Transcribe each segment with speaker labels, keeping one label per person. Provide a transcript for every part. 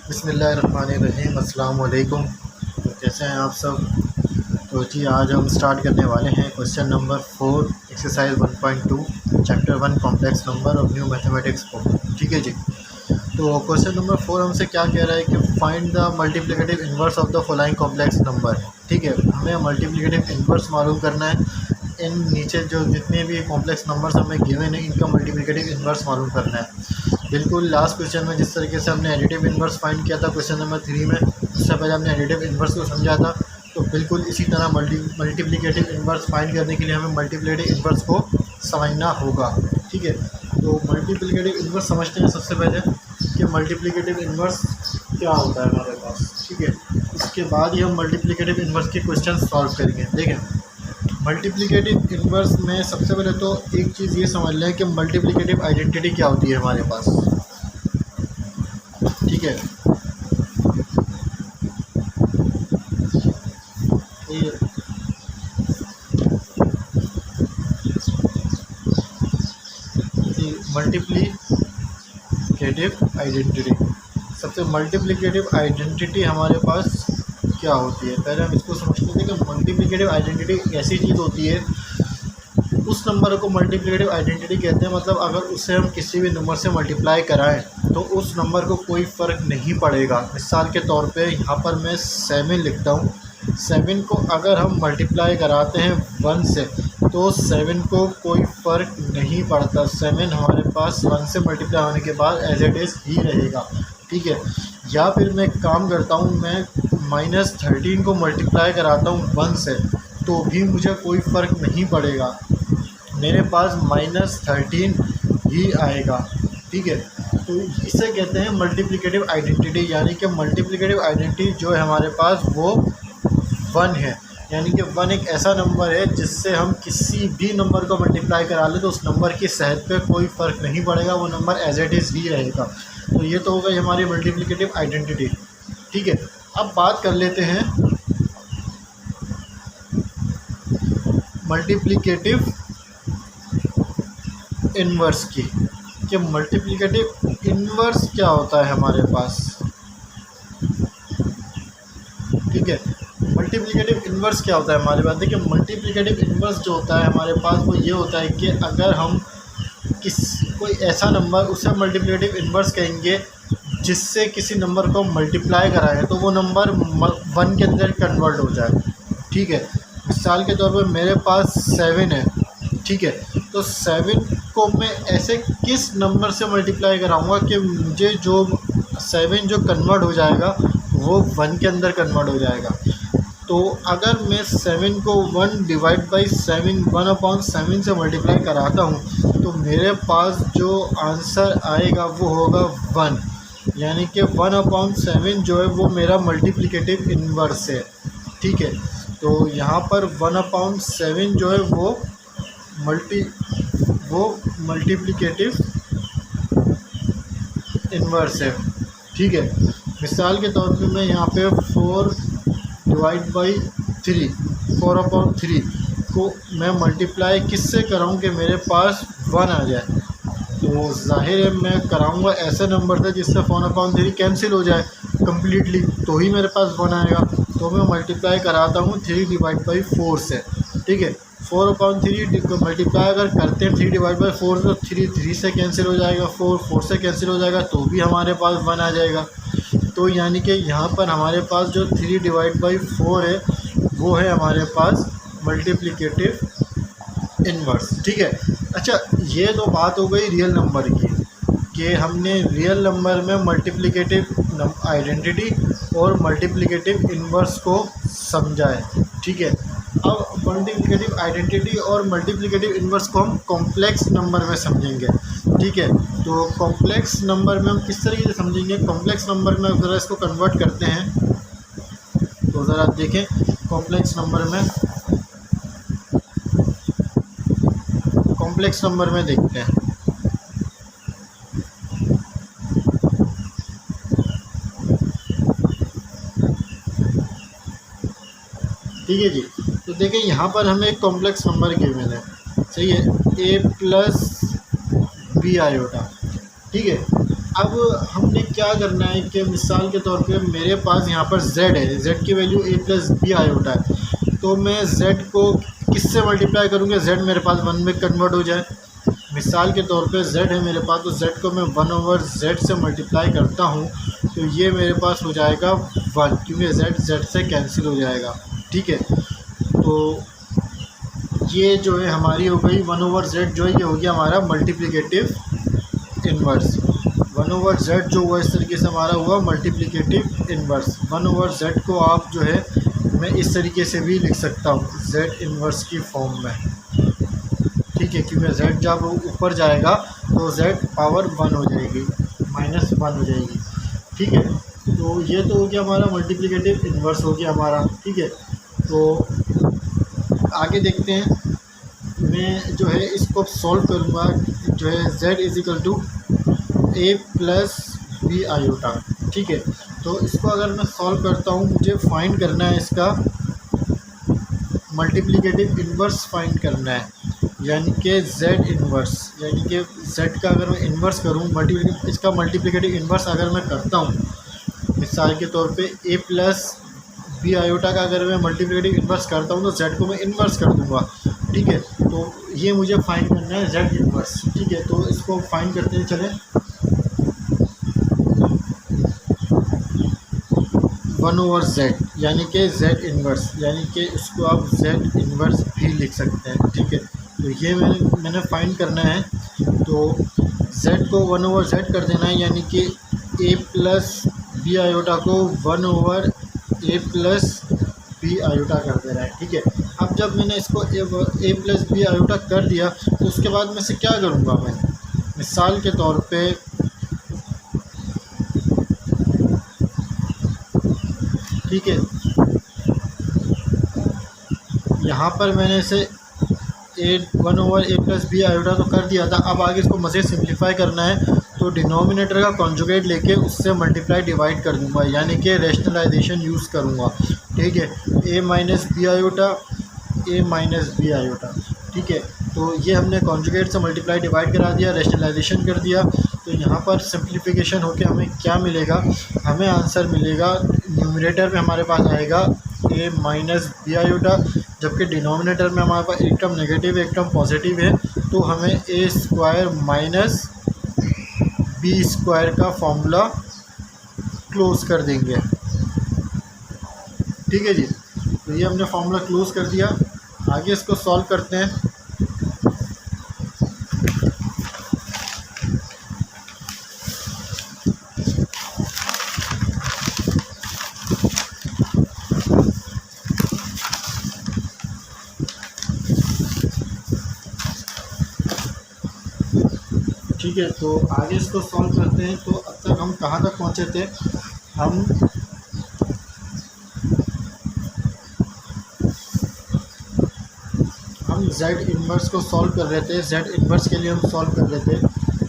Speaker 1: बिस्मिल्लाहिर्रहमानिर्रहीम, अस्सलाम वालेकुम। तो कैसे हैं आप सब। तो जी आज हम स्टार्ट करने वाले हैं question number 4 exercise 1.2 chapter 1 complex number और न्यू मैथमेटिक्स बुक। ठीक है जी। तो क्वेश्चन नंबर 4 हमसे क्या कह रहा है कि find the multiplicative inverse of the following complex number. ठीक है, हमें मल्टीप्लिकेटिव इन्वर्स मालूम करना है। इन नीचे जो जितने भी कॉम्प्लेक्स नंबर्स हमें गिवन है इनका मल्टीप्लिकेटिव इन्वर्स मालूम करना है। बिल्कुल लास्ट क्वेश्चन में जिस तरीके से हमने एडिटिव इन्वर्स फाइंड किया था क्वेश्चन नंबर 3 में, उससे पहले हमने एडिटिव इन्वर्स को समझा था। तो बिल्कुल इसी तरह मल्टीप्लिकेटिव इन्वर्स फाइंड करने के लिए हमें मल्टीप्लिकेटिव इन्वर्स को समझना होगा। ठीक है, तो मल्टीप्लिकेटिव इन्वर्स समझते हैं सबसे पहले कि मल्टीप्लिकेटिव इन्वर्स क्या होता है हमारे पास। ठीक है, उसके बाद ही हम मल्टीप्लिकेटिव इन्वर्स के क्वेश्चन सॉल्व करेंगे। देखें, मल्टीप्लिकेटिव इन्वर्स में सबसे पहले तो एक चीज़ ये समझ लें कि मल्टीप्लिकेटिव आइडेंटिटी क्या होती है हमारे पास। ठीक है, मल्टीप्लिकेटिव आइडेंटिटी, सबसे मल्टीप्लिकेटिव आइडेंटिटी हमारे पास क्या होती है, पहले हम इसको समझते हैं कि मल्टीप्लिकेटिव आइडेंटिटी एक ऐसी चीज़ होती है, उस नंबर को मल्टीप्लिकेटिव आइडेंटिटी कहते हैं। मतलब अगर उससे हम किसी भी नंबर से मल्टीप्लाई कराएं तो उस नंबर को कोई फ़र्क नहीं पड़ेगा। मिसाल के तौर पे यहाँ पर मैं 7 लिखता हूँ। 7 को अगर हम मल्टीप्लाई कराते हैं 1 से तो 7 को कोई फ़र्क नहीं पड़ता। 7 हमारे पास 1 से मल्टीप्लाई होने के बाद एज इट इज़ ही रहेगा। ठीक है, या फिर मैं काम करता हूँ, मैं -13 को मल्टीप्लाई कराता हूँ 1 से तो भी मुझे कोई फ़र्क नहीं पड़ेगा, मेरे पास -13 ही आएगा। ठीक है, तो इसे कहते हैं मल्टीप्लिकेटिव आइडेंटिटी, यानी कि मल्टीप्लिकेटिव आइडेंटिटी जो है हमारे पास वो 1 है। यानी कि 1 एक ऐसा नंबर है जिससे हम किसी भी नंबर को मल्टीप्लाई करा लें तो उस नंबर की सेहत पे कोई फ़र्क नहीं पड़ेगा, वो नंबर एज इट इज़ ही रहेगा। तो ये तो होगा हमारी मल्टीप्लिकेटिव आइडेंटिटी। ठीक है, अब बात कर लेते हैं मल्टीप्लिकेटिव इन्वर्स की, कि मल्टीप्लिकेटिव इन्वर्स क्या होता है हमारे पास। ठीक है, मल्टीप्लिकेटिव इन्वर्स क्या होता है हमारे पास। देखिए, मल्टीप्लिकेटिव इन्वर्स जो होता है हमारे पास वो ये होता है कि अगर हम कोई ऐसा नंबर उसे मल्टीप्लिकेटिव इन्वर्स कहेंगे जिससे किसी नंबर को मल्टीप्लाई कराएं तो वो नंबर 1 के अंदर कन्वर्ट हो जाए। ठीक है, मिसाल के तौर पर मेरे पास 7 है। ठीक है, तो 7 को मैं ऐसे किस नंबर से मल्टीप्लाई कराऊंगा कि मुझे जो 7 जो कन्वर्ट हो जाएगा वो 1 के अंदर कन्वर्ट हो जाएगा। तो अगर मैं 7 को 1/7 1/7 से मल्टीप्लाई कराता हूँ तो मेरे पास जो आंसर आएगा वो होगा 1, यानी कि 1/7 जो है वो मेरा मल्टीप्लिकेटिव इन्वर्स है। ठीक है, तो यहाँ पर 1/7 जो है वो मल्टीप्लिकेटिव इन्वर्स है। ठीक है, मिसाल के तौर पे मैं यहाँ पे 4/3 को मैं मल्टीप्लाई किससे कराऊँ कि मेरे पास 1 आ जाए। तो ज़ाहिर है मैं कराऊँगा ऐसे नंबर से जिससे 4/3 कैंसिल हो जाए कम्प्लीटली, तो ही मेरे पास 1 आएगा। तो मैं मल्टीप्लाई कराता हूँ 3/4 से। ठीक है, 4/3 को मल्टीप्लाई अगर करते हैं 3/4 तो 3 से कैंसिल हो जाएगा, 4 से कैंसिल हो जाएगा, तो भी हमारे पास 1 आ जाएगा। तो यानी कि यहाँ पर हमारे पास जो 3/4 है वो है हमारे पास मल्टीप्लिकेटिव इन्वर्स। ठीक है, अच्छा ये तो बात हो गई रियल नंबर की कि हमने रियल नंबर में मल्टीप्लिकेटिव आइडेंटिटी और मल्टीप्लिकेटिव इन्वर्स को समझा है। ठीक है, अब मल्टीप्लिकेटिव आइडेंटिटी और मल्टीप्लिकेटिव इन्वर्स को हम कॉम्प्लेक्स नंबर में समझेंगे। ठीक है, तो कॉम्प्लेक्स नंबर में हम किस तरीके से समझेंगे। कॉम्प्लेक्स नंबर में ज़रा इसको कन्वर्ट करते हैं तो ज़रा देखें कॉम्प्लेक्स नंबर में देखते हैं। ठीक है जी, तो देखिए यहाँ पर हमें एक कॉम्प्लेक्स नंबर गिवन है, सही है, a + b i। ठीक है, अब हमने क्या करना है कि मिसाल के तौर पे मेरे पास यहाँ पर z है, z की value a plus b iota है, तो मैं z को किससे मल्टीप्लाई करूँगा, z मेरे पास 1 में कन्वर्ट हो जाए। मिसाल के तौर पे z है मेरे पास, तो z को मैं 1/z से मल्टीप्लाई करता हूँ तो ये मेरे पास हो जाएगा 1, क्योंकि z से कैंसिल हो जाएगा। ठीक है, तो ये जो है हमारी हो गई 1/z, जो है ये हो गया हमारा मल्टीप्लिकेटिव इन्वर्स। 1/z जो हुआ इस तरीके से हमारा हुआ मल्टीप्लिकेटिव इन्वर्स। 1/z को आप जो है मैं इस तरीके से भी लिख सकता हूँ, z इन्वर्स की फॉर्म में। ठीक है, क्योंकि z जब ऊपर जाएगा तो z पावर 1 हो जाएगी, -1 हो जाएगी। ठीक है, तो ये तो हो गया हमारा मल्टीप्लिकेटिव इन्वर्स हो गया हमारा। ठीक है, तो आगे देखते हैं, मैं जो है इसको सॉल्व करूँगा, जो है z = a plus b iota. ठीक है, तो इसको अगर मैं सॉल्व करता हूँ, मुझे फाइंड करना है इसका मल्टीप्लिकेटिव इन्वर्स फाइंड करना है, यानी कि z इन्वर्स, यानी कि z का अगर मैं इन्वर्स करूँ, इसका मल्टीप्लिकेटिव इन्वर्स अगर मैं करता हूँ, मिसाल के तौर पे a प्लस बी आयोटा का अगर मैं मल्टीप्लिकेटिव इन्वर्स करता हूँ तो z को मैं इन्वर्स कर दूँगा। ठीक है, तो ये मुझे फाइंड करना है z इन्वर्स। ठीक है, तो इसको फाइंड करते हैं, चलें। 1/z यानी कि z इन्वर्स, यानी कि इसको आप z इन्वर्स भी लिख सकते हैं। ठीक है, तो ये मैंने फाइंड करना है, तो z को 1/z कर देना है, यानी कि a प्लस बी आयोटा को 1/a प्लस बी आयोटा कर देना है। ठीक है, अब जब मैंने इसको a प्लस बी आयोटा कर दिया तो उसके बाद में से क्या करूँगा मैं, मिसाल के तौर पे ठीक है, यहाँ पर मैंने इसे 1/a प्लस बी आयोटा तो कर दिया था। अब आगे इसको मज़ीद सिंप्लीफाई करना है, तो डिनोमिनेटर का कॉन्जुगेट लेके उससे मल्टीप्लाई डिवाइड कर दूंगा, यानी कि रैशनलाइजेशन यूज़ करूँगा। ठीक है, a minus b iota, a minus b iota. ठीक है, तो ये हमने कॉन्जुगेट से मल्टीप्लाई डिवाइड करा दिया, रैशनलाइजेशन कर दिया, तो यहाँ पर सिंप्लीफिकेशन होके हमें क्या मिलेगा, हमें आंसर मिलेगा, न्यूमरेटर में हमारे पास आएगा a माइनस बी आयोटा, जबकि डिनोमिनेटर में हमारे पास एक टर्म नेगेटिव एक टर्म पॉजिटिव है, तो हमें a square minus b square का फॉर्मूला क्लोज कर देंगे। ठीक है जी, तो ये हमने फॉर्मूला क्लोज कर दिया। आगे इसको सॉल्व करते हैं। ठीक है, तो आगे इसको सॉल्व करते हैं। तो अब तक हम कहाँ तक पहुँचे थे, हम z इन्वर्स को सॉल्व कर रहे थे, z इन्वर्स के लिए हम सॉल्व कर रहे थे,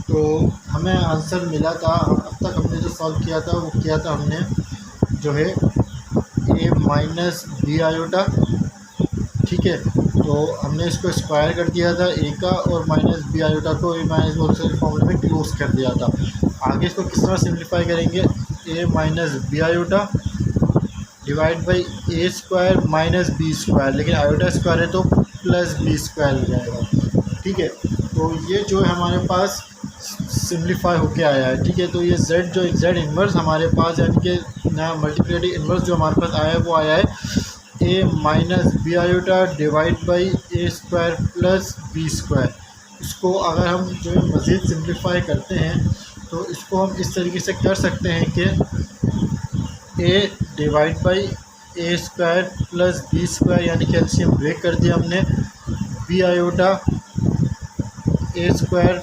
Speaker 1: तो हमें आंसर मिला था। अब तक हमने जो सॉल्व किया था वो किया था हमने जो है a माइनस बी आयोटा। ठीक है, तो हमने इसको स्क्वायर कर दिया था a का, और माइनस बी आयोटा को a माइनस होल फॉर्मूले में क्लोज कर दिया था। आगे इसको किस तरह सिंप्लीफाई करेंगे, a minus b iota divide by a square minus b square, लेकिन आयोटा स्क्वायर है तो प्लस बी स्क्वायर हो जाएगा। ठीक है, तो ये जो है हमारे पास सिंप्लीफाई होके आया है। ठीक है, तो ये z इन्वर्स हमारे पास, यानी कि नया मल्टीप्लिकेटिव इन्वर्स जो हमारे पास आया है वो आया है a minus b iota divide by a square plus b square. इसको अगर हम जो है मज़ीद सिंप्लीफाई करते हैं तो इसको हम इस तरीके से कर सकते हैं कि a divide by a square plus b square, यानी कि एलसीएम ब्रेक कर दिया हमने, b iota a square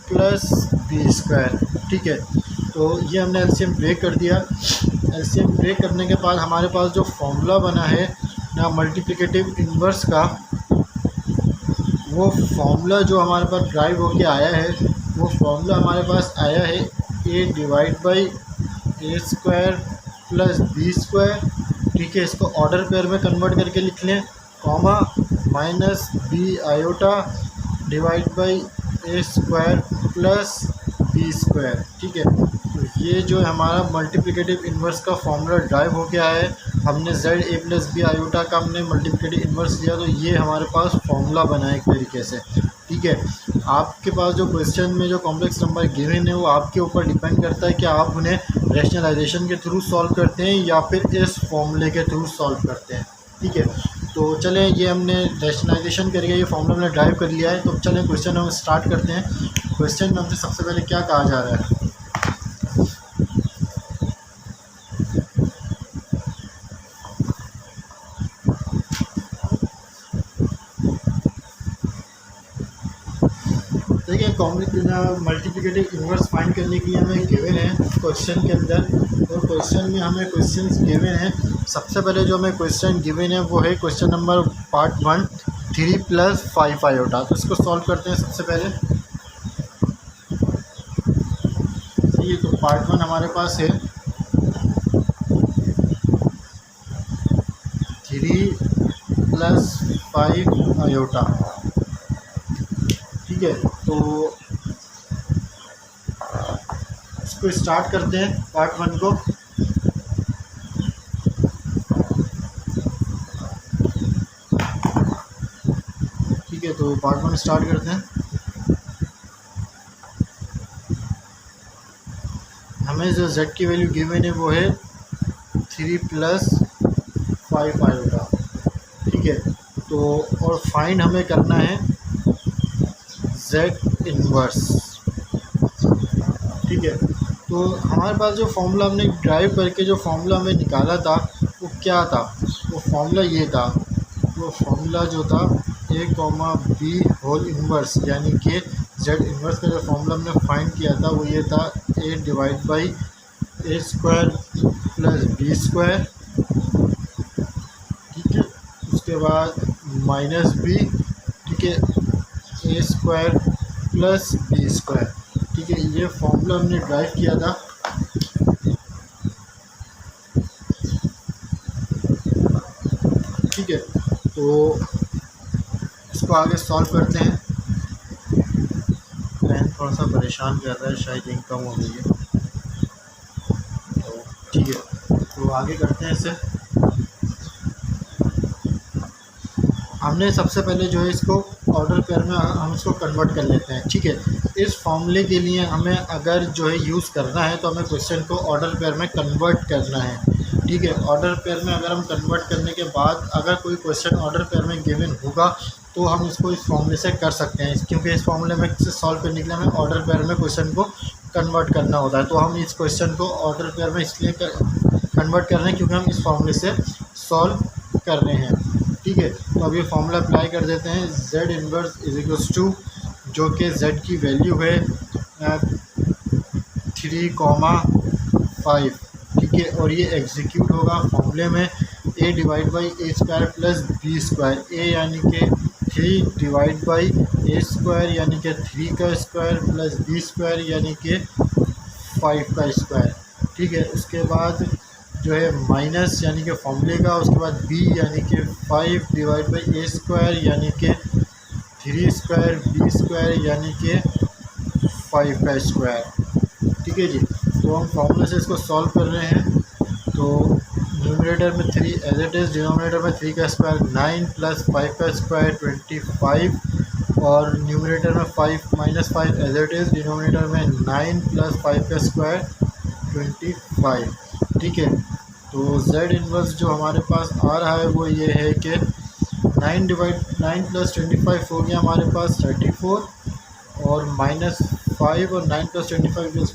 Speaker 1: plus b square. ठीक है, तो ये हमने एलसीएम ब्रेक कर दिया। एलसीएम ब्रेक करने के बाद हमारे पास जो फॉर्मूला बना है ना मल्टीप्लिकेटिव इन्वर्स का, वो फॉर्मूला जो हमारे पास ड्राइव होके आया है, वो फॉर्मूला हमारे पास आया है a divide by a square plus b square. ठीक है, इसको ऑर्डर पेयर में कन्वर्ट करके लिख लें, comma minus b iota divide by a square plus b square. ठीक है, तो ये जो है हमारा मल्टीप्लिकेटिव इन्वर्स का फॉर्मूला ड्राइव हो गया है। हमने z a plus b iota का हमने मल्टीप्लिकेटिव इन्वर्स लिया, तो ये हमारे पास फॉर्मूला बना है एक तरीके से। ठीक है, आपके पास जो क्वेश्चन में जो कॉम्प्लेक्स नंबर गिवन है वो आपके ऊपर डिपेंड करता है कि आप उन्हें रैशनलाइजेशन के थ्रू सॉल्व करते हैं या फिर इस फॉर्मूले के थ्रू सॉल्व करते हैं। ठीक है, तो चलें, ये हमने रैशनलाइजेशन करके ये फॉर्मूला हमने ड्राइव कर लिया है। तो चलें क्वेश्चन हम स्टार्ट करते हैं। क्वेश्चन में हमसे सबसे पहले क्या कहा जा रहा है। देखिए, मल्टीप्लिकेटिव इन्वर्स फाइंड करने के लिए हमें गिवन है क्वेश्चन के अंदर, और क्वेश्चन में हमें क्वेश्चंस गिवन है। सबसे पहले जो हमें क्वेश्चन गिवन है वो है क्वेश्चन नंबर पार्ट 1 3 + 5 आयोटा। तो इसको सॉल्व करते हैं सबसे पहले। ये तो पार्ट 1 हमारे पास है 3 + 5 आयोटा। ठीक है, तो इसको स्टार्ट करते हैं पार्ट 1 को। ठीक है, तो पार्ट 1 स्टार्ट करते हैं। हमें जो z की वैल्यू गिवन है वो है 3 + 5 आयोटा। ठीक है, तो और फाइंड हमें करना है z इन्वर्स। ठीक है, तो हमारे पास जो फॉर्मूला हमने ड्राइव करके जो फॉर्मूला हमें निकाला था वो क्या था। वो फॉर्मूला ये था, वो फॉर्मूला जो था a, b होल इन्वर्स, यानी कि z इन्वर्स का जो फॉर्मूला हमने फाइंड किया था वो ये था a/a² + b²। ठीक है, उसके बाद -b। ठीक है, a² + b²। ठीक है, ये फॉर्मूला हमने ड्राइव किया था। ठीक है, तो इसको आगे सॉल्व करते हैं। पेन थोड़ा सा परेशान कर रहा है, शायद इंक कम हो गई है। तो ठीक है, तो आगे करते हैं इसे। हमने सबसे पहले जो है इसको ऑर्डर पेयर में हम इसको कन्वर्ट कर लेते हैं। ठीक है, इस फॉर्मूले के लिए हमें अगर जो है यूज़ करना है तो हमें क्वेश्चन को ऑर्डर पेयर में कन्वर्ट करना है। ठीक है, ऑर्डर पेयर में अगर हम कन्वर्ट करने के बाद अगर कोई क्वेश्चन ऑर्डर पेयर में गिवन होगा तो हम इसको इस फॉर्मूले से कर सकते हैं, क्योंकि इस फॉर्मूले में से सॉल्व करने के लिए हमें ऑर्डर पेयर में क्वेश्चन को कन्वर्ट करना होता है। तो हम इस क्वेश्चन को ऑर्डर पेयर में इसलिए कन्वर्ट कर रहे हैं क्योंकि हम इस फॉर्मूले से सॉल्व कर रहे हैं। ठीक है, तो अब ये फॉर्मूला अप्लाई कर देते हैं। z इन्वर्स = जो कि z की वैल्यू है 3, 5। ठीक है, और ये एग्जीक्यूट होगा फॉर्मूले में a/a² + b²। a यानी कि 3/a² यानी कि 3 का स्क्वायर + b² यानी कि 5 का स्क्वायर। ठीक है, उसके बाद जो है माइनस यानी कि फॉर्मूले का, उसके बाद b यानी कि 5/a² यानी कि 3² b² यानी कि 5 का स्क्वायर। ठीक है जी, तो हम फॉर्मूले से इसको सॉल्व कर रहे हैं। तो न्यूमरेटर में 3 एज इट इज़, डिनोमिनेटर में 3 का स्क्वायर 9 + 5 का स्क्वायर 25, और न्यूमरेटर में 5 - 5 एज इट इज़, डिनोमिनेटर में 9 + 5 का स्क्वायर 25। ठीक है, तो z इन्वर्स जो हमारे पास आ रहा है वो ये है कि 9 + 25 हो गया हमारे पास 34, और -5 और 9 + 25 =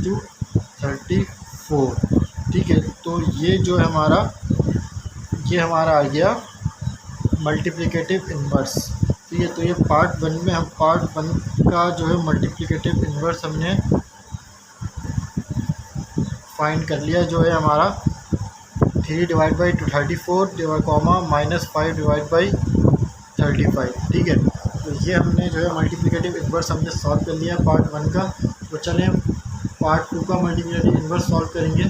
Speaker 1: 34। ठीक है, तो ये जो है ये हमारा आ गया मल्टीप्लिकेटिव इन्वर्स। ठीक है, तो ये पार्ट 1 में हम पार्ट 1 का जो है मल्टीप्लिकेटिव इन्वर्स हमने फाइंड कर लिया, जो है हमारा 3/34, -5/35। ठीक है, तो ये हमने जो है मल्टीप्लिकेटिव इन्वर्स हमने सॉल्व कर लिया पार्ट 1 का। तो चलें पार्ट 2 का मल्टीप्लिकेटिव इन्वर्स सॉल्व करेंगे।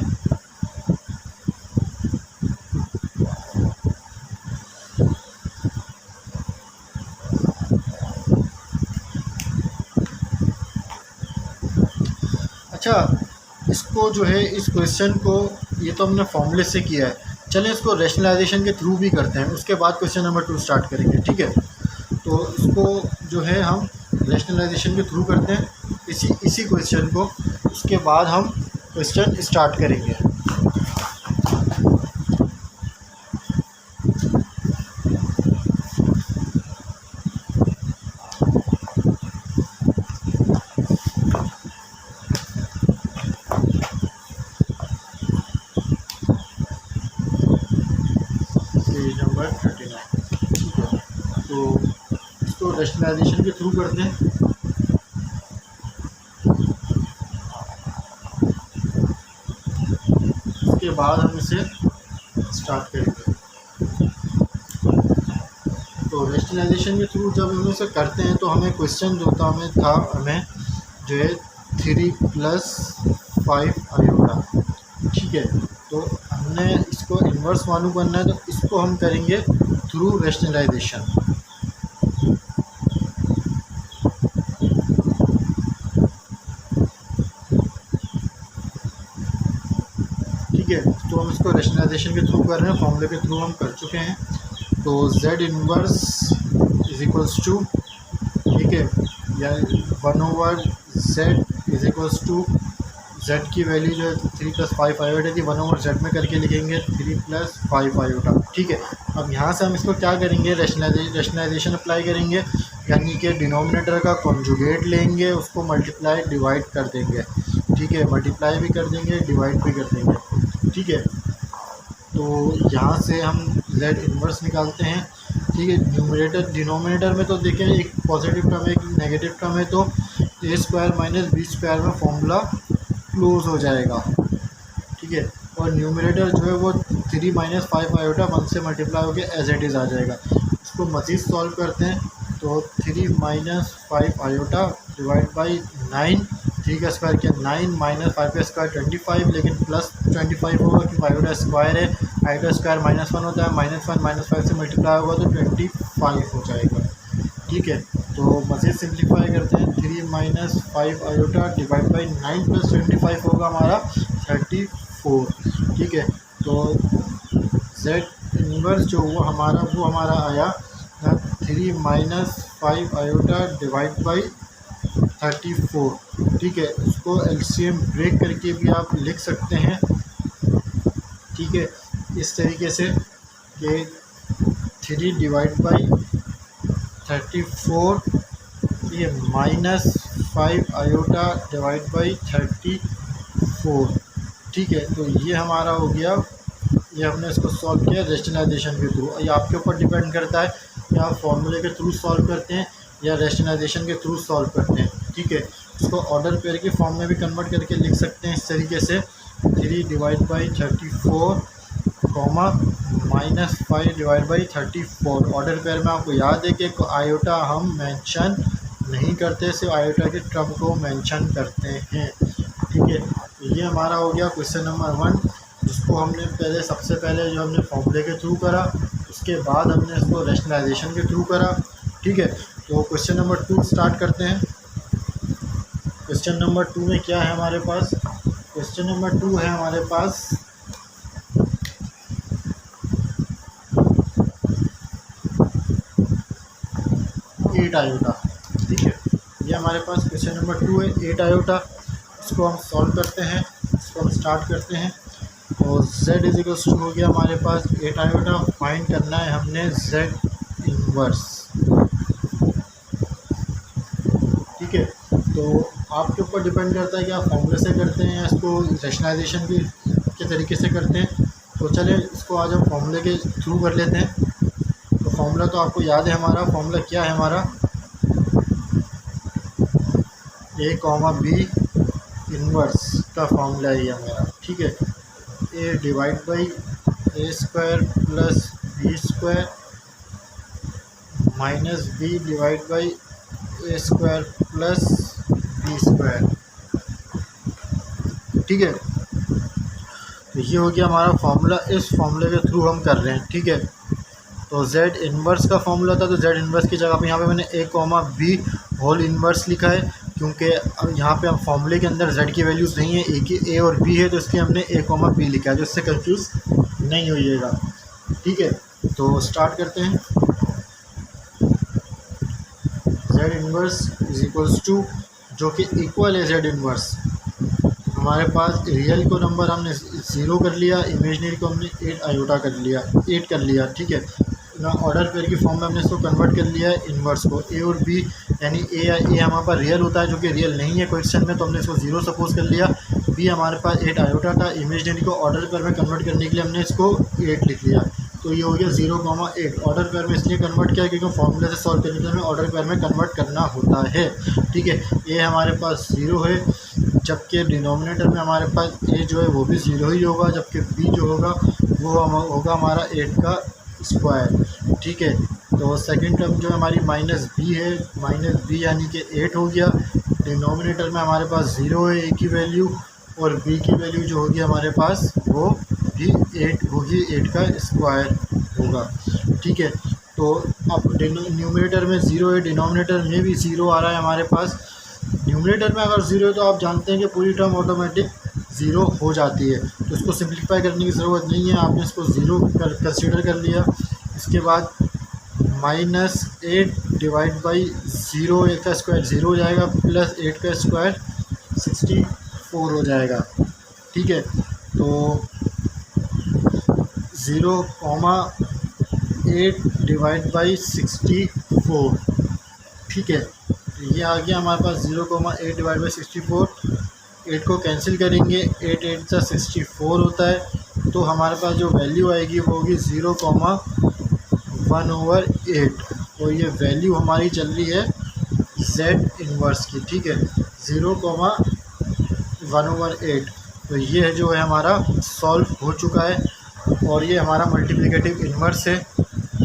Speaker 1: अच्छा, इस इसको जो है इस क्वेश्चन को ये तो हमने फॉर्मूले से किया है, चलें इसको रैशनलाइजेशन के थ्रू भी करते हैं, उसके बाद क्वेश्चन नंबर 2 स्टार्ट करेंगे। ठीक है, तो इसको जो है हम रैशनलाइजेशन के थ्रू करते हैं इसी क्वेश्चन को, उसके बाद हम क्वेश्चन स्टार्ट करेंगे। Page number 39। ठीक है, तो इसको रैशनलाइजेशन के थ्रू करते हैं। उसके बाद हम इसे स्टार्ट करेंगे। तो रैशनलाइजेशन के थ्रू जब हम इसे करते हैं तो हमें क्वेश्चन जो था हमें जो है 3 + 5 आयोटा। ठीक है, तो हमने इसको इन्वर्स मालूम करना है, तो इसको हम करेंगे थ्रू रैशनलाइजेशन। ठीक है, तो हम इसको रैशनलाइजेशन के थ्रू कर रहे हैं, फॉर्मूले के थ्रू हम कर चुके हैं। तो Z inverse is equals to, ठीक है, या 1/Z is equals to Z की वैल्यू जो है 3 + 5 आयोटा थी, 1/Z में करके लिखेंगे 3 + 5 आयोटा। ठीक है, अब यहाँ से हम इसको क्या करेंगे, रैशनलाइजेशन अप्लाई करेंगे, यानी कि डिनोमिनेटर का कॉन्जुगेट लेंगे, उसको मल्टीप्लाई डिवाइड कर देंगे। ठीक है, मल्टीप्लाई भी कर देंगे, डिवाइड भी कर देंगे। ठीक है, तो यहाँ से हम Z इन्वर्स निकालते हैं। ठीक है, न्यूमरेटर डिनोमिनेटर में तो देखें एक पॉजिटिव टर्म है एक नेगेटिव टर्म है, तो a² - b² में फॉर्मूला क्लोज हो जाएगा। ठीक है, और न्यूमरेटर जो है वो 3 - 5 आयोटा 1 से मल्टीप्लाई होकर एज इट इज़ आ जाएगा। इसको मज़ीद सॉल्व करते हैं, तो 3 - 5 आयोटा डिवाइड बाई 9, 3 का स्क्वायर किया 9 - 5 का स्क्वायर 25, लेकिन प्लस 25 होगा क्योंकि आयोटा स्क्वायर है, आयोटा स्क्वायर -1 होता है, -1 - 5 से मल्टीप्लाई होगा तो 25 हो जाएगा। ठीक है, तो मज़ीद सिंप्लीफाई करते हैं, 3 - 5 आयोटा डिवाइड बाई 9 + 25 होगा हमारा 34। ठीक है, तो Z इन्वर्स जो वो हमारा आया 3 - 5 आयोटा डिवाइड बाई 34। ठीक है, उसको LCM ब्रेक करके भी आप लिख सकते हैं। ठीक है, इस तरीके से कि 3 डिवाइड बाई 34, ये -5 आयोटा डिवाइड बाई 34। ठीक है, तो ये हमारा हो गया, ये हमने इसको सॉल्व किया रैशनलाइजेशन के थ्रू। ये आपके ऊपर डिपेंड करता है कि आप फॉर्मूले के थ्रू सॉल्व करते हैं या रैशनलाइजेशन के थ्रू सॉल्व करते हैं। ठीक है, इसको ऑर्डर पेयर के फॉर्म में भी कन्वर्ट करके लिख सकते हैं इस तरीके से, 3 divide by 34, -5 divide by 34। Order pair में आपको याद है कि आयोटा हम मेंशन नहीं करते, सिर्फ आयोटा के टर्म को मेंशन करते हैं। ठीक है, तो ये हमारा हो गया क्वेश्चन नंबर 1, जिसको हमने सबसे पहले जो हमने फॉर्मूले के थ्रू करा, उसके बाद हमने इसको रैशनलाइजेशन के थ्रू करा। ठीक है, तो क्वेश्चन नंबर 2 स्टार्ट करते हैं। क्वेश्चन नंबर 2 में क्या है हमारे पास, क्वेश्चन नंबर 2 है हमारे पास 8 आयोटा। ठीक है, ये हमारे पास क्वेश्चन नंबर 2 है 8 आयोटा। इसको हम सॉल्व करते हैं, इसको हम स्टार्ट करते हैं। और Z इज इक्वल्स टू हो गया हमारे पास 8 आयोटा। फाइंड करना है हमने Z इन्वर्स। ठीक है, तो आपके ऊपर डिपेंड करता है कि आप फॉर्मूले से करते हैं या इसको रैशनलाइजेशन के तरीके से करते हैं। तो चलिए इसको आज हम फॉर्मूले के थ्रू कर लेते हैं। तो फॉर्मूला तो आपको याद है, हमारा फॉर्मूला क्या है, हमारा a, b इन्वर्स का फॉर्मूला है ये हमारा। ठीक है, a divide by a² + b² -b divide by a² + b²। ठीक है, तो ये हो गया हमारा फॉर्मूला, इस फॉर्मूले के थ्रू हम कर रहे हैं। ठीक है, तो Z इन्वर्स का फॉर्मूला था, तो Z इन्वर्स की जगह पे यहाँ पे मैंने a, b होल इन्वर्स लिखा है। क्योंकि अब यहाँ पे हम फॉर्मूले के अंदर z की वैल्यूज़ नहीं है, ए और b है, तो इसलिए हमने a कॉमा b लिखा है, जो इससे कंफ्यूज नहीं होइएगा। ठीक है, तो स्टार्ट करते हैं। z inverse is equals to, जो कि इक्वल है z इन्वर्स, हमारे पास रियल को नंबर हमने 0 कर लिया, इमेजनरी को हमने 8 आयोटा कर लिया, 8 कर लिया। ठीक है ना, ऑर्डर पेयर की फॉर्म में हमने इसको कन्वर्ट कर लिया है इन्वर्स को, ए और बी, यानी ए हमारे पास रियल होता है जो कि रियल नहीं है क्वेश्चन में, तो हमने इसको 0 सपोज कर लिया। बी हमारे पास 8 आयोटा था, इमेजनरी को ऑर्डर पेयर में कन्वर्ट करने के लिए हमने इसको 8 लिख लिया, तो ये हो गया 0,8। ऑर्डर पेयर में इसलिए कन्वर्ट किया क्योंकि फॉर्मूले से सॉल्व करने के लिए हमें ऑर्डर पेयर में कन्वर्ट करना होता है। ठीक है, ए हमारे पास 0 है, जबकि डिनोमिनेटर में हमारे पास ए जो है वो भी 0 ही होगा, जबकि बी जो होगा वो होगा हमारा 8 का स्क्वायर। ठीक है, तो सेकंड टर्म जो हमारी माइनस बी है, माइनस बी यानी कि 8 हो गया। डिनोमिनेटर में हमारे पास 0 है, ए की वैल्यू, और बी की वैल्यू जो होगी हमारे पास वो भी 8 होगी, 8 का स्क्वायर होगा। ठीक है, तो अब न्यूमरेटर में 0 है, डिनोमिनेटर में भी 0 आ रहा है हमारे पास। न्यूमरेटर में अगर 0 है तो आप जानते हैं कि पूरी टर्म ऑटोमेटिक 0 हो जाती है, तो इसको सिंप्लीफाई करने की ज़रूरत नहीं है, आपने इसको 0 कंसीडर कर लिया। इसके बाद -8 डिवाइड बाई 0, 8 का स्क्वायर 0 हो जाएगा, प्लस 8 का स्क्वायर 64 हो जाएगा। ठीक है, तो 0,8 डिवाइड बाई 64। ठीक है, ये आ गया हमारे पास 0,8 डिवाइड बाई 64। 8 को कैंसिल करेंगे, 8 8 का 64 होता है, तो हमारे पास जो वैल्यू आएगी वो होगी 0,1/8। तो ये वैल्यू हमारी चल रही है z इन्वर्स की। ठीक है, 0,1/8, तो ये जो है हमारा सॉल्व हो चुका है, और ये हमारा मल्टीप्लिकेटिव इन्वर्स है।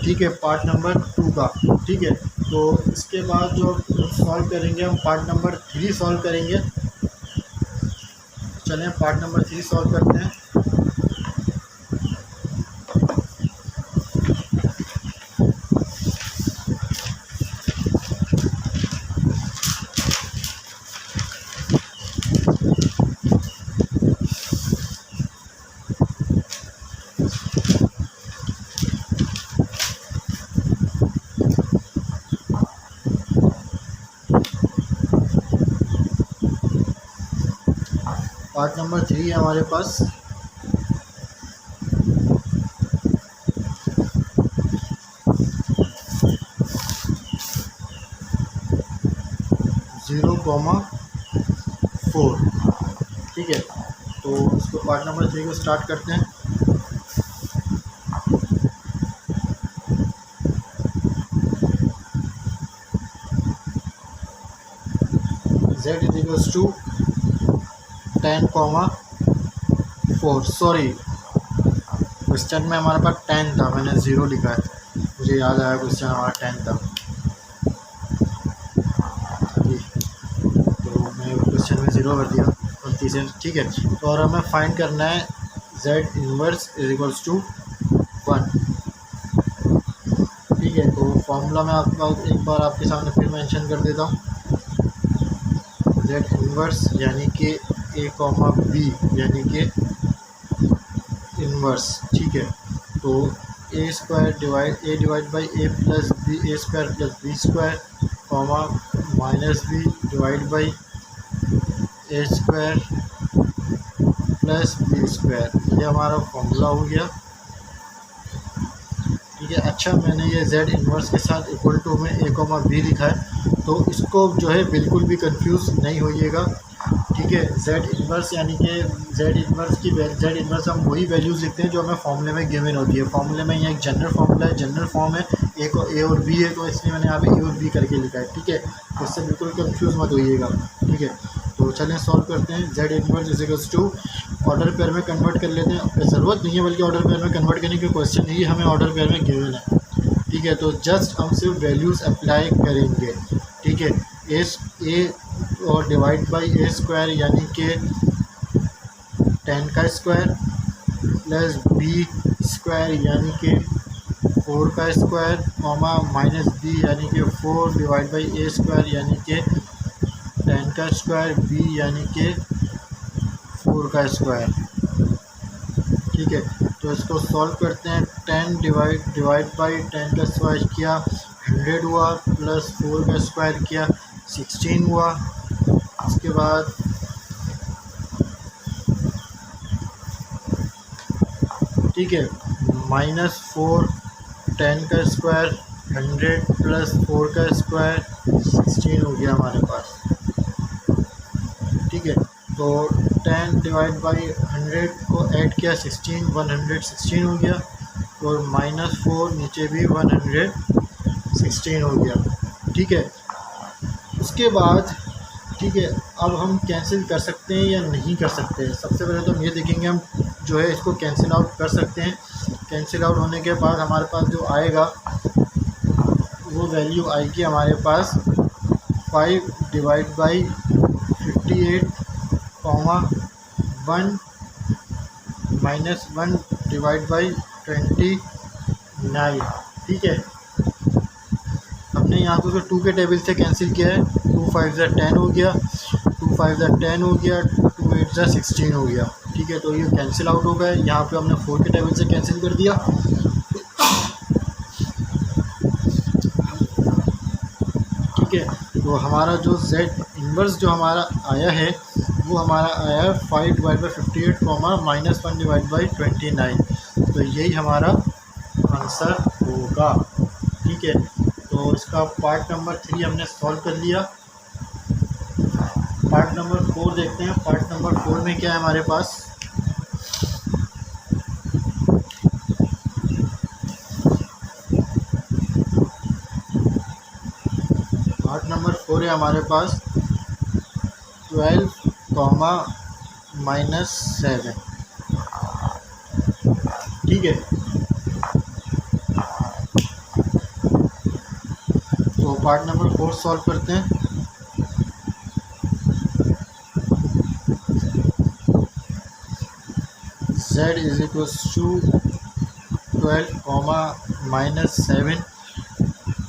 Speaker 1: ठीक है, पार्ट नंबर 2 का। ठीक है, तो इसके बाद जो सॉल्व करेंगे हम पार्ट नंबर 3 सॉल्व करेंगे। चलें पार्ट नंबर 3 सॉल्व करते हैं। पार्ट नंबर 3 है हमारे पास। (0,4). ठीक है, तो इसको पार्ट नंबर 3 को स्टार्ट करते हैं। z is equals to 10,4। Sorry, question में हमारे पास 10 था, मैंने 0 लिखा है, मुझे याद आया क्वेश्चन हमारा 10 था। तो मैंने क्वेश्चन में 0 कर दिया 29। ठीक है, तो और हमें फाइंड करना है z inverse is equals to 1। ठीक है, तो फॉर्मूला मैं आपका एक बार आपके सामने फिर मेंशन कर देता हूँ। z इन्वर्स यानी कि a, b यानी कि इन्वर्स। ठीक है, तो a divide by a plus b, a square plus b square, minus b divide by a square plus b square. ये हमारा फॉर्मूला हो गया। ठीक है, अच्छा मैंने ये z इन्वर्स के साथ इक्वल टू में a, b लिखा है, तो इसको जो है बिल्कुल भी कंफ्यूज नहीं होइएगा। ठीक है, z इन्वर्स यानी कि z इन्वर्स हम वही वैल्यूज़ लिखते हैं जो हमें फॉर्मूले में गिवन होती है। फॉर्मूले में यहाँ एक जनरल फॉर्मूला है, जनरल फॉर्म है, a और b है, तो इसलिए मैंने यहाँ पे a और b करके लिखा है। ठीक है, तो इससे बिल्कुल कंफ्यूज मत होइएगा। ठीक है, तो चलें सॉल्व करते हैं। z inverse is equals to, order pair में कन्वर्ट कर लेते हैं, ज़रूरत नहीं है बल्कि ऑर्डर पेयर में कन्वर्ट करने के क्वेश्चन ही हमें ऑर्डर पेयर में गिवन है। ठीक है, तो जस्ट हम सिर्फ वैल्यूज़ अप्लाई करेंगे। ठीक है, a और डिवाइड बाई a स्क्वायर यानी कि 10 का स्क्वायर प्लस b स्क्वायर यानी कि 4 का स्क्वायर, माइनस b यानी कि 4 डिवाइड बाई a स्क्वायर यानी कि 10 10 का स्क्वायर, बी यानी कि 4 का स्क्वायर। ठीक है, तो इसको सॉल्व करते हैं। 10 डिवाइड बाई 10 का स्क्वायर किया 100 हुआ, प्लस 4 का स्क्वायर किया 16 हुआ। उसके बाद ठीक है, -4 10 का स्क्वायर 100 प्लस 4 का स्क्वायर 16 हो गया हमारे पास। ठीक है, तो 10 डिवाइड बाई 100 को ऐड किया 16, 116 हो गया, और -4 नीचे भी 116 हो गया। ठीक है, उसके बाद ठीक है, अब हम कैंसिल कर सकते हैं या नहीं कर सकते हैं। सबसे पहले तो हम ये देखेंगे, हम जो है इसको कैंसिल आउट कर सकते हैं। कैंसिल आउट होने के बाद हमारे पास जो आएगा वो वैल्यू आएगी हमारे पास 5 डिवाइड बाई 58, 1 -1 डिवाइड बाई 29। ठीक है, हमने यहाँ को जो 2 के टेबल से कैंसिल किया है, 2 5 ज़ा 10 हो गया, 2 5 ज़ा 10 हो गया, 2 8 ज़ा 16 हो गया। ठीक है, तो ये कैंसिल आउट हो गया। यहाँ पे हमने 4 के टेबल से कैंसिल कर दिया। ठीक है, तो हमारा जो z इन्वर्स जो हमारा आया है वो हमारा आया है 5 डिवाइड बाई 58, -1 डिवाइड बाई 29। तो यही हमारा आंसर होगा। ठीक है, तो इसका पार्ट नंबर 3 हमने सॉल्व कर लिया। पार्ट नंबर 4 देखते हैं। पार्ट नंबर 4 में क्या है हमारे पास। पार्ट नंबर 4 है हमारे पास 12, -7। ठीक है, तो पार्ट नंबर 4 सॉल्व करते हैं। z is equals to 12, -7।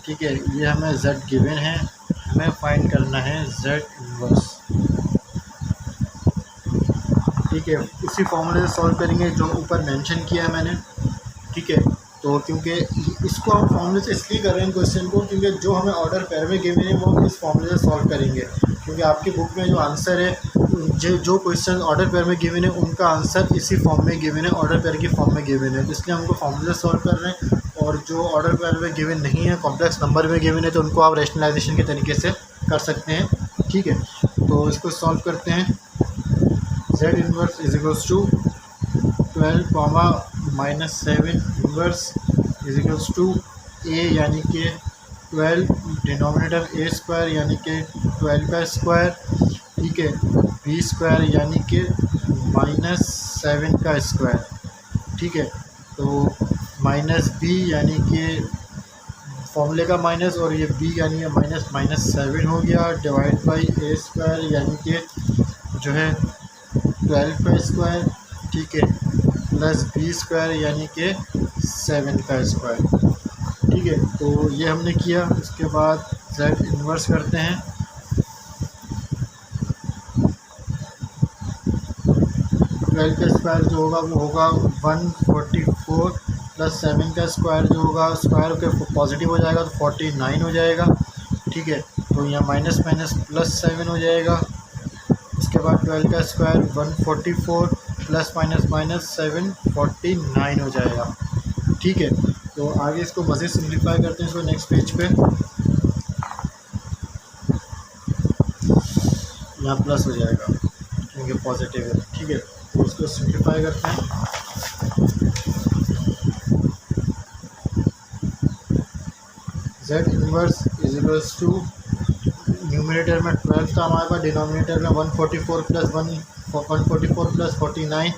Speaker 1: ठीक है, ये हमें z गिवन है, हमें फाइंड करना है z इन्वर्स। ठीक है, उसी फॉर्मूले से सॉल्व करेंगे जो ऊपर मेंशन किया है मैंने। ठीक है, तो क्योंकि इसको हम फॉर्मूले से इसलिए कर रहे हैं क्वेश्चन को, क्योंकि जो हमें ऑर्डर पेयर में गिवन है वो हम इस फॉर्मूले से सॉल्व करेंगे। क्योंकि आपकी बुक में जो आंसर है, जो क्वेश्चन ऑर्डर पेयर में गिवन है उनका आंसर इसी फॉर्म में गिवन है, ऑर्डर पेयर की फॉर्म में गिवन है। तो इसलिए हमको फॉर्मूले से सॉल्व कर रहे हैं। और जो ऑर्डर पेयर में गिवन नहीं है, कॉम्प्लेक्स नंबर में गिवन है, तो उनको आप रैशनलाइजेशन के तरीके से कर सकते हैं। ठीक है, तो इसको सॉल्व करते हैं। z inverse is equals to 12, -7 inverse is equals to a यानी कि 12, डिनोमिनेटर a स्क्वायर यानी कि 12 का स्क्वायर। ठीक है, b स्क्वायर यानी कि -7 का स्क्वायर। ठीक है, तो -b यानी कि फॉर्मूले का माइनस, और ये b यानी -7 हो गया, डिवाइड बाई a स्क्वायर यानी कि जो है 12 का स्क्वायर। ठीक है, प्लस b स्क्वायर यानी कि 7 का स्क्वायर। ठीक है, तो ये हमने किया। उसके बाद z इन्वर्स करते हैं। ट्वेल्व का स्क्वायर जो होगा वो होगा 144, प्लस 7 का स्क्वायर जो होगा, स्क्वायर के पॉजिटिव हो जाएगा तो 49 हो जाएगा। ठीक है, तो यहाँ माइनस माइनस +7 हो जाएगा। उसके बाद 12 का स्क्वायर 144, प्लस माइनस 7 49 हो जाएगा। ठीक है, तो आगे इसको मज़ीद सिम्प्लीफाई करते हैं इसको नेक्स्ट पेज पे। यहाँ प्लस हो जाएगा क्योंकि पॉजिटिव है। ठीक है, तो उसको सिम्प्लीफाई करते हैं। z inverse is equals to, numerator में 12 था हमारे पास, डिनोमिनेटर में 144 प्लस 49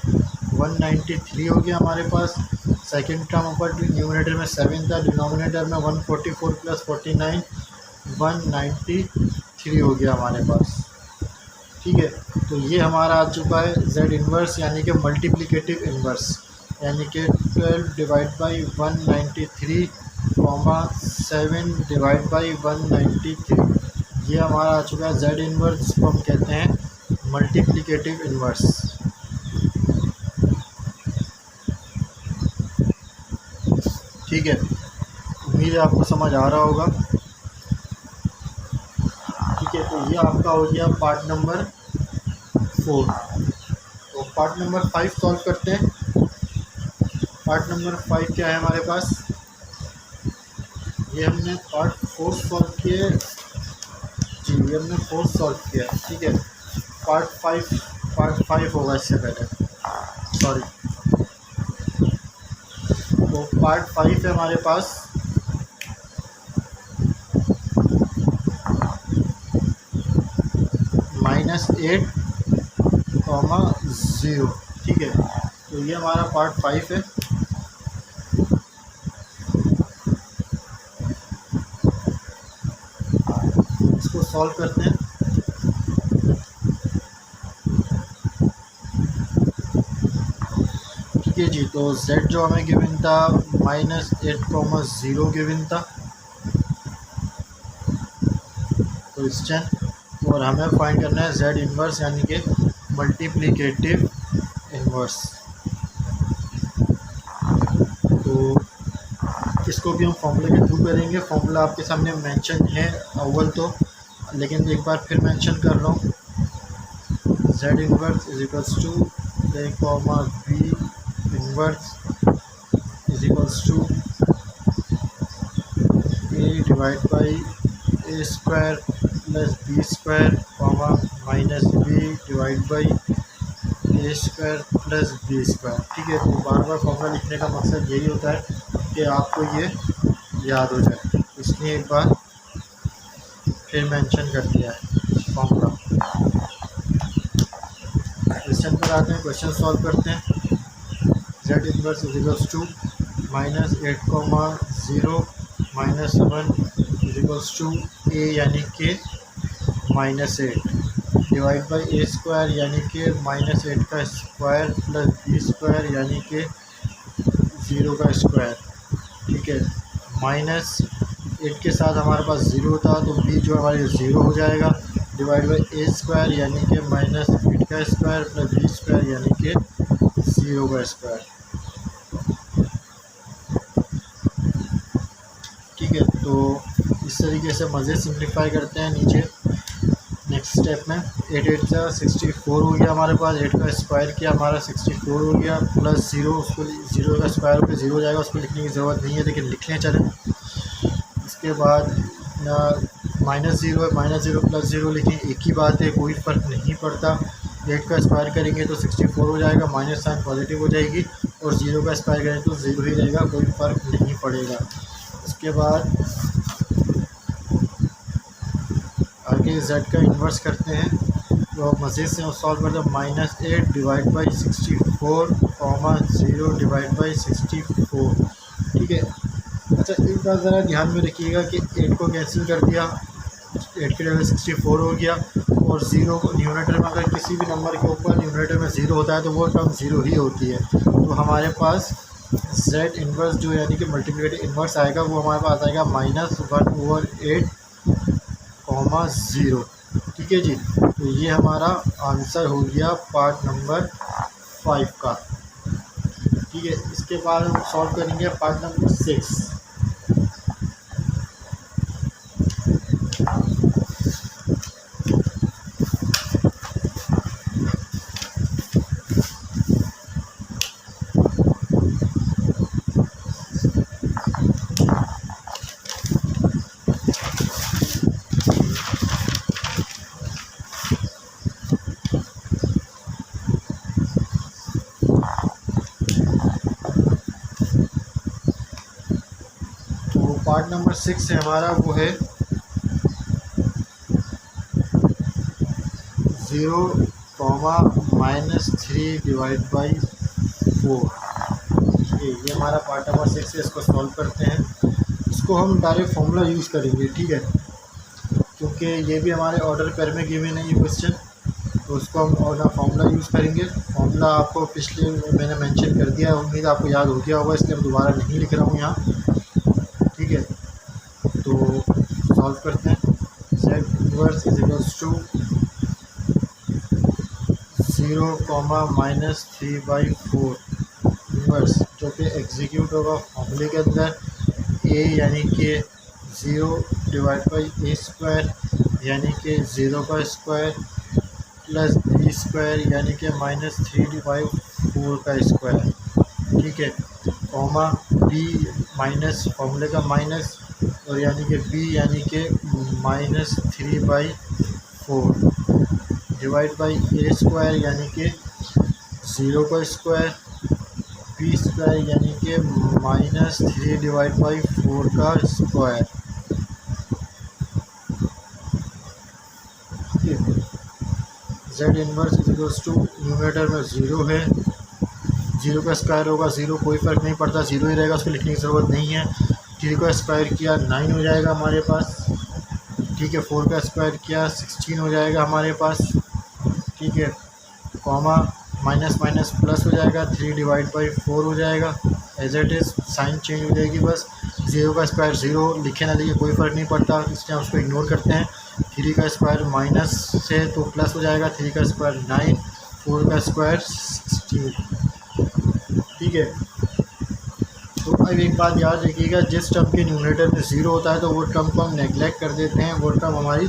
Speaker 1: 193 हो गया हमारे पास। सेकंड टर्म ऊपर न्यूमरेटर में 7 था, डिनोमिनेटर में 144 प्लस 49 193 हो गया हमारे पास। ठीक है, तो ये हमारा आ चुका है z इन्वर्स यानी कि मल्टीप्लिकेटिव इन्वर्स, यानी कि 12 डिवाइड बाई 193, 7 डिवाइड बाई 193। ये हमारा आ चुका है जेड इन्वर्स, जिसको हम कहते हैं मल्टीप्लिकेटिव इन्वर्स। ठीक है, उम्मीद है आपको समझ आ रहा होगा। ठीक है, तो ये आपका हो गया पार्ट नंबर 4। तो पार्ट नंबर 5 सॉल्व करते हैं। पार्ट नंबर 5 क्या है हमारे पास, ये हमने पार्ट 4 सॉल्व किए जी, ये हमने 4 सॉल्व किया। ठीक है, पार्ट 5 होगा इससे पहले, सॉरी। तो पार्ट 5 है हमारे पास -8,0। ठीक है, तो ये हमारा पार्ट 5 है। इसको सॉल्व करते हैं। ठीक है जी, तो z जो हमें गिवन था -8,0 गिवन था क्वेश्चन, और हमें फाइंड करना है z इन्वर्स यानी कि मल्टीप्लिकेटिव इन्वर्स। तो इसको भी हम फॉर्मूले के थ्रू करेंगे। फॉर्मूला आपके सामने मेंशन है अव्वल तो, लेकिन एक बार फिर मेंशन कर रहा हूँ। z inverse is equals to a comma b inverse is equals to a divide by a square plus b square comma minus b divide by a square plus b square. ठीक है, तो बार बार formula लिखने का मकसद यही होता है कि आपको ये याद हो जाए, इसलिए एक बार फिर मेंशन कर दिया है फॉर्मूला। क्वेश्चन पर आते हैं, क्वेश्चन सॉल्व करते हैं। z inverse is equals to -8,0 -1 is equals to a यानी कि -8 डिवाइड बाई a स्क्वायर यानी कि -8 का स्क्वायर प्लस b स्क्वायर यानी कि 0 का स्क्वायर। ठीक है, -8 के साथ हमारे पास 0 था, तो b जो हमारे 0 हो जाएगा, डिवाइड बाई a स्क्वायर यानी कि -8 का स्क्वायर प्लस b स्क्वायर यानी कि 0 का स्क्वायर। ठीक है, तो इस तरीके से मज़े सिंप्लीफाई करते हैं नीचे नेक्स्ट स्टेप में। 8 8 का 64 हो गया हमारे पास, 8 का स्क्वायर किया हमारा 64 हो गया, प्लस 0, उसको 0 का स्क्वायर होकर 0 हो जाएगा, उसको लिखने की ज़रूरत नहीं है, लेकिन लिख लें चलें। इसके बाद -0 है, -0 प्लस 0 लिखें, एक ही बात है, कोई फ़र्क नहीं पड़ता। 8 का स्क्वायर करेंगे तो 64 हो जाएगा, माइनस साइन पॉजिटिव हो जाएगी, और 0 का स्क्वायर करेंगे तो 0 ही रहेगा, कोई फ़र्क नहीं पड़ेगा। उसके बाद आगे z का इन्वर्स करते हैं, तो मज़ीद से सॉल्व करते हैं। -8 डिवाइड बाई 64 0 डिवाइड बाई 64। ठीक है, अच्छा एक बात ज़रा ध्यान में रखिएगा कि 8 को कैंसिल कर दिया, 8 के जगह 64 हो गया, और 0 को न्यूमरेटर में अगर किसी भी नंबर के ऊपर न्यूमरेटर में 0 होता है तो वो टर्म 0 ही होती है। तो हमारे पास z इन्वर्स जो यानी कि मल्टीप्लिकेटिव इन्वर्स आएगा, वो हमारे पास आएगा -1/8, 0। ठीक है जी, तो ये हमारा आंसर हो गया पार्ट नंबर 5 का। ठीक है, इसके बाद हम सॉल्व करेंगे पार्ट नंबर 6। पार्ट नंबर 6 है हमारा, वो है 0, -3 डिवाइड बाई 4। ये हमारा पार्ट नंबर 6 है, इसको सॉल्व करते हैं। इसको हम डायरेक्ट फॉर्मूला यूज़ करेंगे। ठीक है, क्योंकि ये भी हमारे ऑर्डर पेयर में गिवन है ये क्वेश्चन, तो उसको हम और फार्मूला यूज़ करेंगे। फार्मूला आपको पिछले मैंने मेंशन कर दिया, उम्मीद आपको याद हो गया होगा, इसलिए मैं दोबारा नहीं लिख रहा हूँ यहाँ। ठीक है, तो सॉल्व करते हैं। Z inverse is equals to 0, -3/4 inverse, जो कि एग्जीक्यूट होगा फॉर्मूले के अंदर ए यानी कि 0/a² यानी कि 0 का स्क्वायर प्लस b² यानी कि -3/4 का स्क्वायर, ठीक है, कॉमा b माइनस फॉर्मूले का माइनस और यानी कि b यानी कि -3/4 डिवाइड बाई a² यानी कि 0 का स्क्वायर, b² यानी कि -3/4 का square. Z inverse is equals to numerator में 0 है, 0 का स्क्वायर होगा 0, कोई फ़र्क नहीं पड़ता, 0 ही रहेगा, उसको लिखने की ज़रूरत नहीं है। 3 का स्क्वायर किया 9 हो जाएगा हमारे पास, ठीक है। 4 का स्क्वायर किया 16 हो जाएगा हमारे पास, ठीक है, कॉमा माइनस माइनस प्लस हो जाएगा, 3/4 हो जाएगा, as it is sign change हो जाएगी बस। 0 का स्क्वायर 0, लिखे ना लिखे कोई फ़र्क नहीं पड़ता, इसलिए हम उसको इग्नोर करते हैं। 3 का स्क्वायर माइनस से तो प्लस हो जाएगा, 3 का स्क्वायर 9, 4 का स्क्वायर 16, ठीक है। तो अब एक बात याद रखिएगा, जिस टर्म के न्यूमरेटर में 0 होता है तो वो टर्म को हम नेगलेक्ट कर देते हैं, वो टर्म हमारी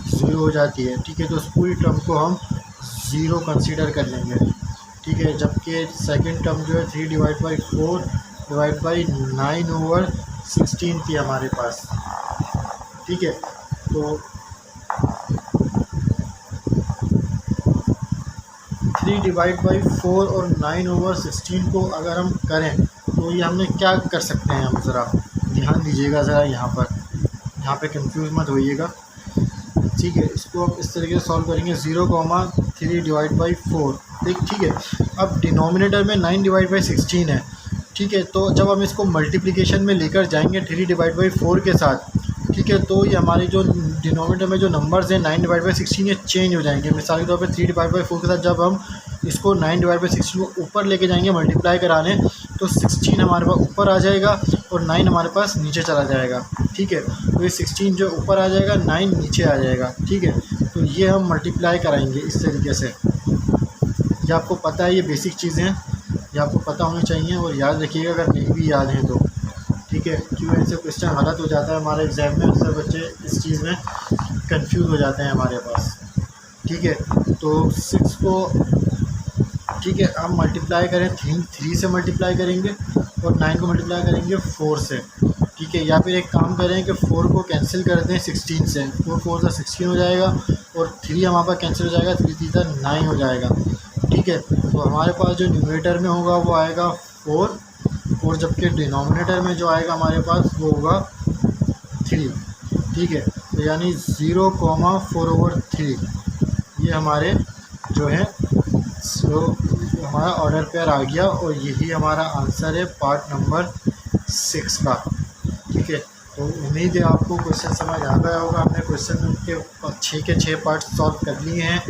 Speaker 1: 0 हो जाती है, ठीक है। तो उस पूरी टर्म को हम 0 कंसीडर कर लेंगे, ठीक है। जबकि सेकंड टर्म जो है 3/4 डिवाइड बाई 9/16 थी हमारे पास, ठीक है। तो 3/4 और 9/16 को अगर हम करें तो ये हमने क्या कर सकते हैं, हम ज़रा ध्यान दीजिएगा ज़रा यहाँ पे कंफ्यूज मत होइएगा, ठीक है। इसको हम इस तरीके से सॉल्व करेंगे, 0,3/4, ठीक है। अब डिनोमिनेटर में 9/16 है, ठीक है। तो जब हम इसको मल्टीप्लिकेशन में लेकर जाएंगे 3/4 के साथ, ठीक है, तो ये हमारी जो डिनोमिनेटर में जो नंबर्स हैं 9/16 ये चेंज हो जाएंगे। मिसाल के तौर पे 3/4 के साथ जब हम इसको 9/16 को ऊपर लेके जाएंगे मल्टीप्लाई कराने, तो 16 हमारे पास ऊपर आ जाएगा और 9 हमारे पास नीचे चला जाएगा, ठीक है। तो ये 16 जो ऊपर आ जाएगा, 9 नीचे आ जाएगा, ठीक है। तो ये हम मल्टीप्लाई कराएंगे इस तरीके से। ये आपको पता है, ये बेसिक चीज़ें हैं, ये आपको पता होनी चाहिए और याद रखिएगा अगर नहीं भी याद है तो, ठीक है। क्यों ऐसे क्वेश्चन गलत हो जाता है हमारे एग्ज़ाम में, अक्सर बच्चे इस चीज़ में कंफ्यूज हो जाते हैं हमारे पास, ठीक है। तो 6 को, ठीक है, हम मल्टीप्लाई करें 3 से मल्टीप्लाई करेंगे और 9 को मल्टीप्लाई करेंगे 4 से, ठीक है। या फिर एक काम करें कि 4 को कैंसिल कर दें 16 से, 4 4 16 हो जाएगा और 3 हमारे पास कैंसिल हो जाएगा, 3 3 9 हो जाएगा, ठीक है। तो हमारे पास जो न्यूमरेटर में होगा वो आएगा 4 और जबकि डिनोमिनेटर में जो आएगा हमारे पास वो होगा 3, ठीक है। तो यानी 0,4/3 ये हमारे जो है सो हमारा ऑर्डर पेयर आ गया और यही हमारा आंसर है पार्ट नंबर 6 का, ठीक है। तो उम्मीद है आपको क्वेश्चन समझ आ गया होगा। हमने क्वेश्चन के 6 पार्ट सॉल्व कर लिए हैं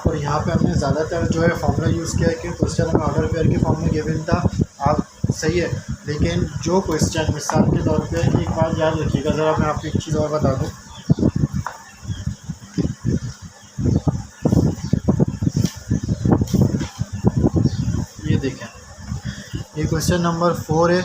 Speaker 1: और यहाँ पे हमने ज़्यादातर जो है फॉर्मूला यूज़ किया है कि क्वेश्चन हमें ऑर्डर पेयर की फॉर्म में गिवन था, आप सही है। लेकिन जो क्वेश्चन मिसाल के तौर पे एक बात याद रखिएगा, ज़रा मैं आपको एक चीज़ और बता दूँ, ये देखें, ये क्वेश्चन नंबर 4 है।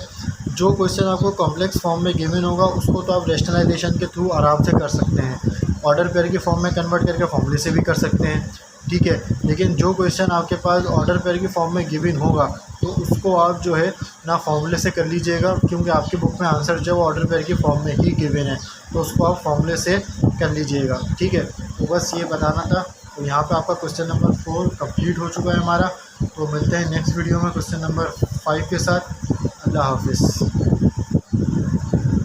Speaker 1: जो क्वेश्चन आपको कॉम्प्लेक्स फॉर्म में गिवन होगा उसको तो आप रैशनलाइजेशन के थ्रू आराम से कर सकते हैं, ऑर्डर पेयर की फॉर्म में कन्वर्ट करके फॉर्मूले से भी कर सकते हैं, ठीक है। लेकिन जो क्वेश्चन आपके पास ऑर्डर पेयर की फॉर्म में गिवन होगा तो उसको आप जो है ना फॉर्मूले से कर लीजिएगा, क्योंकि आपकी बुक में आंसर जो है ऑर्डर पेयर की फॉर्म में ही गिवन है, तो उसको आप फॉर्मूले से कर लीजिएगा, ठीक है। तो बस ये बताना था। तो यहाँ पे आपका क्वेश्चन नंबर 4 कंप्लीट हो चुका है हमारा। तो मिलते हैं नेक्स्ट वीडियो में क्वेश्चन नंबर 5 के साथ। अल्लाह हाफिज़।